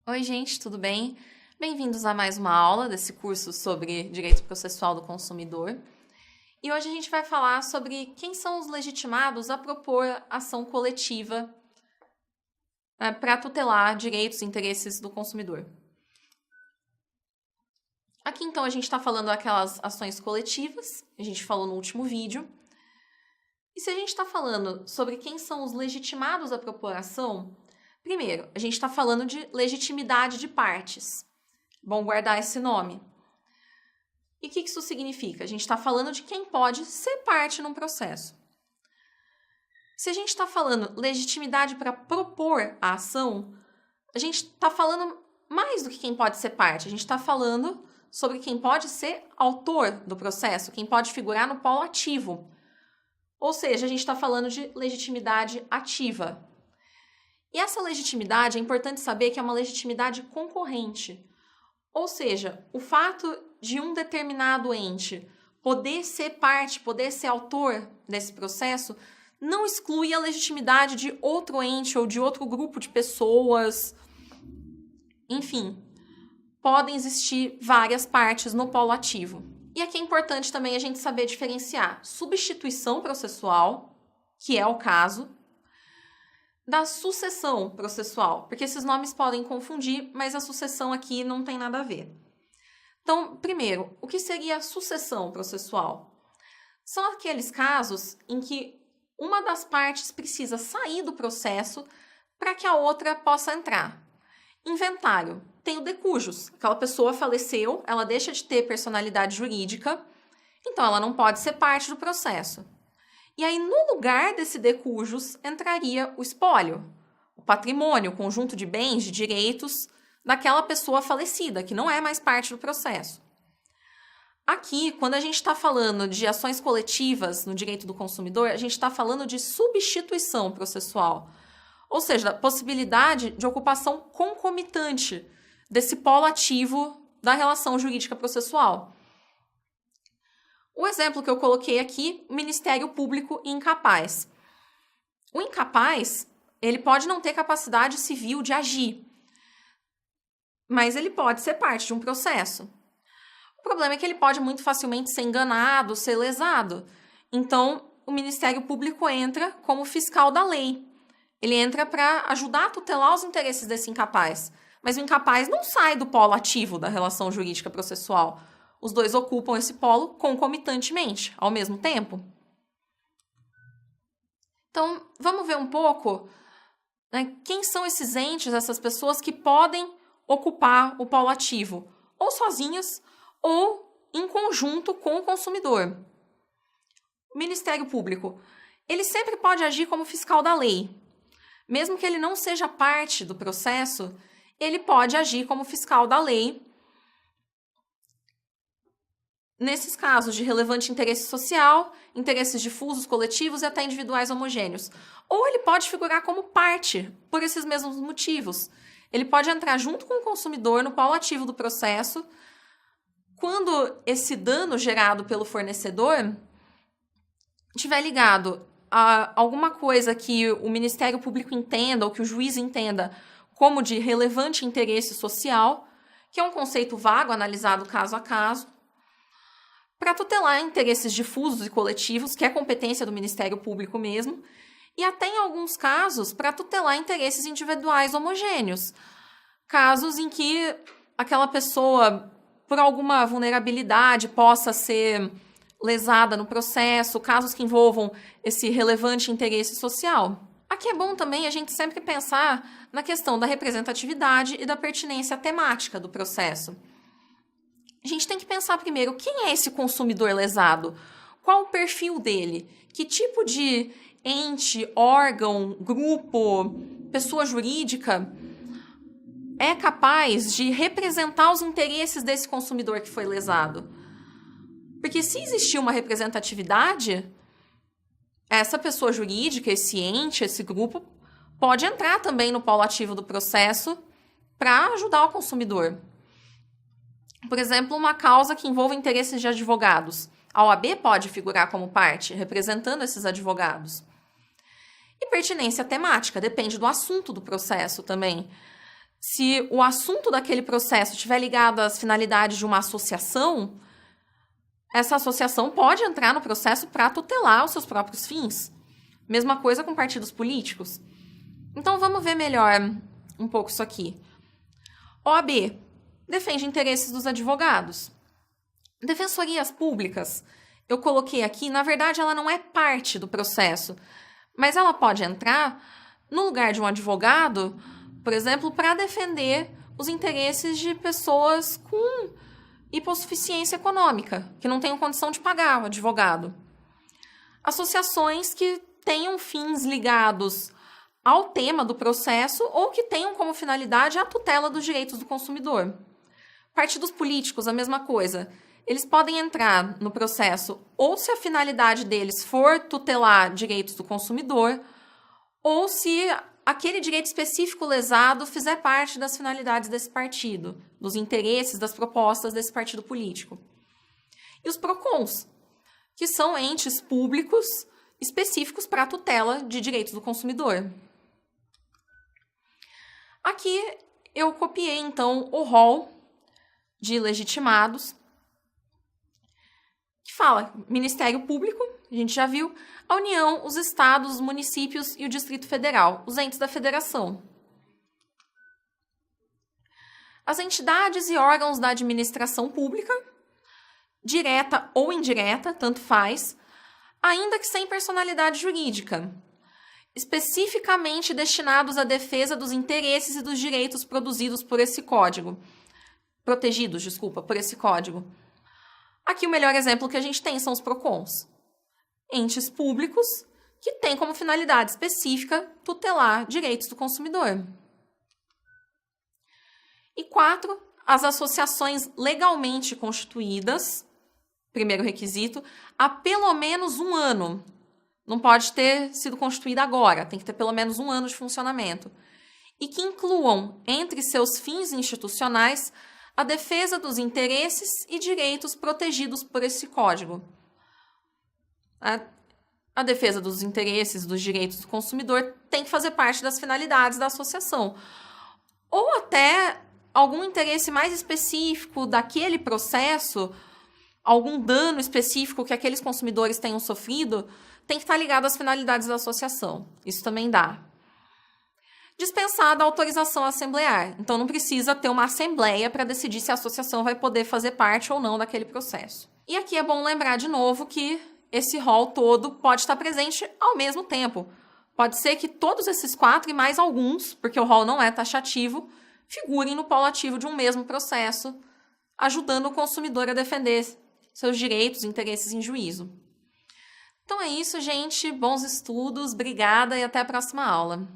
Oi, gente, tudo bem? Bem-vindos a mais uma aula desse curso sobre Direito Processual do Consumidor. E hoje a gente vai falar sobre quem são os legitimados a propor ação coletiva para tutelar direitos e interesses do consumidor. Aqui, então, a gente está falando daquelas ações coletivas, que a gente falou no último vídeo. E se a gente está falando sobre quem são os legitimados a propor ação, primeiro, a gente está falando de legitimidade de partes. Bom guardar esse nome. E o que isso significa? A gente está falando de quem pode ser parte num processo. Se a gente está falando legitimidade para propor a ação, a gente está falando mais do que quem pode ser parte. A gente está falando sobre quem pode ser autor do processo, quem pode figurar no polo ativo. Ou seja, a gente está falando de legitimidade ativa. E essa legitimidade, é importante saber que é uma legitimidade concorrente. Ou seja, o fato de um determinado ente poder ser parte, poder ser autor desse processo, não exclui a legitimidade de outro ente ou de outro grupo de pessoas. Enfim, podem existir várias partes no polo ativo. E aqui é importante também a gente saber diferenciar substituição processual, que é o caso, da sucessão processual, porque esses nomes podem confundir, mas a sucessão aqui não tem nada a ver. Então, primeiro, o que seria a sucessão processual? São aqueles casos em que uma das partes precisa sair do processo para que a outra possa entrar. Inventário. Tem o de cujus. Aquela pessoa faleceu, ela deixa de ter personalidade jurídica, então ela não pode ser parte do processo. E aí, no lugar desse de cujus, entraria o espólio, o patrimônio, o conjunto de bens, de direitos daquela pessoa falecida, que não é mais parte do processo. Aqui, quando a gente está falando de ações coletivas no direito do consumidor, a gente está falando de substituição processual, ou seja, da possibilidade de ocupação concomitante desse polo ativo da relação jurídica processual. O exemplo que eu coloquei aqui, o Ministério Público incapaz. O incapaz, ele pode não ter capacidade civil de agir, mas ele pode ser parte de um processo. O problema é que ele pode muito facilmente ser enganado, ser lesado. Então, o Ministério Público entra como fiscal da lei. Ele entra para ajudar a tutelar os interesses desse incapaz. Mas o incapaz não sai do polo ativo da relação jurídica processual. Os dois ocupam esse polo concomitantemente, ao mesmo tempo. Então, vamos ver um pouco, né, quem são esses entes, essas pessoas que podem ocupar o polo ativo, ou sozinhas, ou em conjunto com o consumidor. O Ministério Público, ele sempre pode agir como fiscal da lei. Mesmo que ele não seja parte do processo, ele pode agir como fiscal da lei nesses casos de relevante interesse social, interesses difusos, coletivos e até individuais homogêneos. Ou ele pode figurar como parte, por esses mesmos motivos. Ele pode entrar junto com o consumidor no polo ativo do processo, quando esse dano gerado pelo fornecedor estiver ligado a alguma coisa que o Ministério Público entenda ou que o juiz entenda como de relevante interesse social, que é um conceito vago, analisado caso a caso, para tutelar interesses difusos e coletivos, que é competência do Ministério Público mesmo, e até em alguns casos para tutelar interesses individuais homogêneos. Casos em que aquela pessoa, por alguma vulnerabilidade, possa ser lesada no processo, casos que envolvam esse relevante interesse social. Aqui é bom também a gente sempre pensar na questão da representatividade e da pertinência temática do processo. A gente tem que pensar primeiro, quem é esse consumidor lesado? Qual o perfil dele? Que tipo de ente, órgão, grupo, pessoa jurídica é capaz de representar os interesses desse consumidor que foi lesado? Porque se existir uma representatividade, essa pessoa jurídica, esse ente, esse grupo, pode entrar também no polo ativo do processo para ajudar o consumidor. Por exemplo, uma causa que envolva interesses de advogados. A OAB pode figurar como parte, representando esses advogados. E pertinência temática, depende do assunto do processo também. Se o assunto daquele processo estiver ligado às finalidades de uma associação, essa associação pode entrar no processo para tutelar os seus próprios fins. Mesma coisa com partidos políticos. Então, vamos ver melhor um pouco isso aqui. OAB defende interesses dos advogados. Defensorias públicas, eu coloquei aqui, na verdade, ela não é parte do processo, mas ela pode entrar no lugar de um advogado, por exemplo, para defender os interesses de pessoas com hipossuficiência econômica, que não tenham condição de pagar o advogado. Associações que tenham fins ligados ao tema do processo ou que tenham como finalidade a tutela dos direitos do consumidor. Partidos políticos, a mesma coisa. Eles podem entrar no processo ou se a finalidade deles for tutelar direitos do consumidor ou se aquele direito específico lesado fizer parte das finalidades desse partido, dos interesses, das propostas desse partido político. E os PROCONs, que são entes públicos específicos para a tutela de direitos do consumidor. Aqui eu copiei, então, o rol de legitimados, que fala Ministério Público, a gente já viu, a União, os Estados, os municípios e o Distrito Federal, os entes da Federação. As entidades e órgãos da administração pública, direta ou indireta, tanto faz, ainda que sem personalidade jurídica, especificamente destinados à defesa dos interesses e dos direitos protegidos por esse código. Aqui o melhor exemplo que a gente tem são os PROCONs. Entes públicos que têm como finalidade específica tutelar direitos do consumidor. E 4, as associações legalmente constituídas, primeiro requisito, há pelo menos 1 ano. Não pode ter sido constituída agora, tem que ter pelo menos 1 ano de funcionamento. E que incluam, entre seus fins institucionais, a defesa dos interesses e direitos protegidos por esse código. A defesa dos interesses, dos direitos do consumidor tem que fazer parte das finalidades da associação. Ou até algum interesse mais específico daquele processo, algum dano específico que aqueles consumidores tenham sofrido, tem que estar ligado às finalidades da associação. Isso também dá. Dispensada a autorização assemblear. Então, não precisa ter uma assembleia para decidir se a associação vai poder fazer parte ou não daquele processo. E aqui é bom lembrar de novo que esse rol todo pode estar presente ao mesmo tempo. Pode ser que todos esses 4 e mais alguns, porque o rol não é taxativo, figurem no polo ativo de um mesmo processo, ajudando o consumidor a defender seus direitos e interesses em juízo. Então é isso, gente. Bons estudos, obrigada e até a próxima aula.